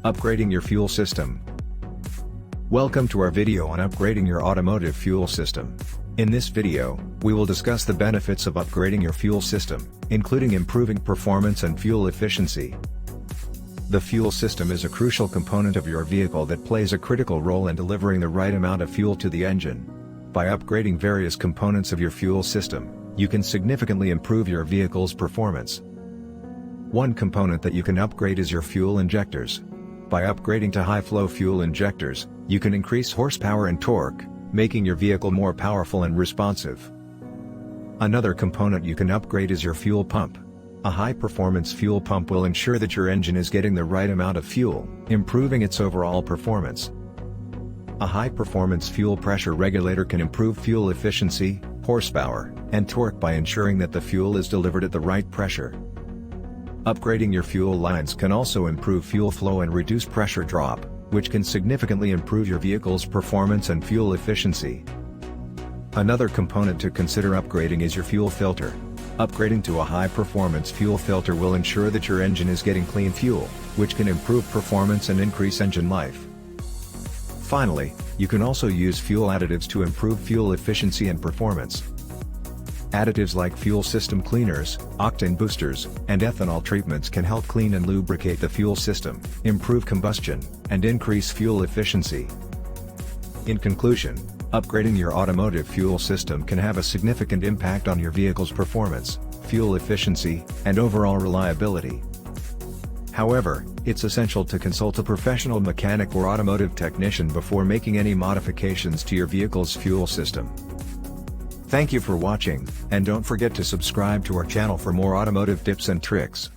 Upgrading your fuel system. Welcome to our video on upgrading your automotive fuel system. In this video, we will discuss the benefits of upgrading your fuel system, including improving performance and fuel efficiency. The fuel system is a crucial component of your vehicle that plays a critical role in delivering the right amount of fuel to the engine. By upgrading various components of your fuel system, you can significantly improve your vehicle's performance. One component that you can upgrade is your fuel injectors. By upgrading to high-flow fuel injectors, you can increase horsepower and torque, making your vehicle more powerful and responsive. Another component you can upgrade is your fuel pump. A high-performance fuel pump will ensure that your engine is getting the right amount of fuel, improving its overall performance. A high-performance fuel pressure regulator can improve fuel efficiency, horsepower, and torque by ensuring that the fuel is delivered at the right pressure. Upgrading your fuel lines can also improve fuel flow and reduce pressure drop, which can significantly improve your vehicle's performance and fuel efficiency. Another component to consider upgrading is your fuel filter. Upgrading to a high-performance fuel filter will ensure that your engine is getting clean fuel, which can improve performance and increase engine life. Finally, you can also use fuel additives to improve fuel efficiency and performance. Additives like fuel system cleaners, octane boosters, and ethanol treatments can help clean and lubricate the fuel system, improve combustion, and increase fuel efficiency. In conclusion, upgrading your automotive fuel system can have a significant impact on your vehicle's performance, fuel efficiency, and overall reliability. However, it's essential to consult a professional mechanic or automotive technician before making any modifications to your vehicle's fuel system. Thank you for watching, and don't forget to subscribe to our channel for more automotive tips and tricks.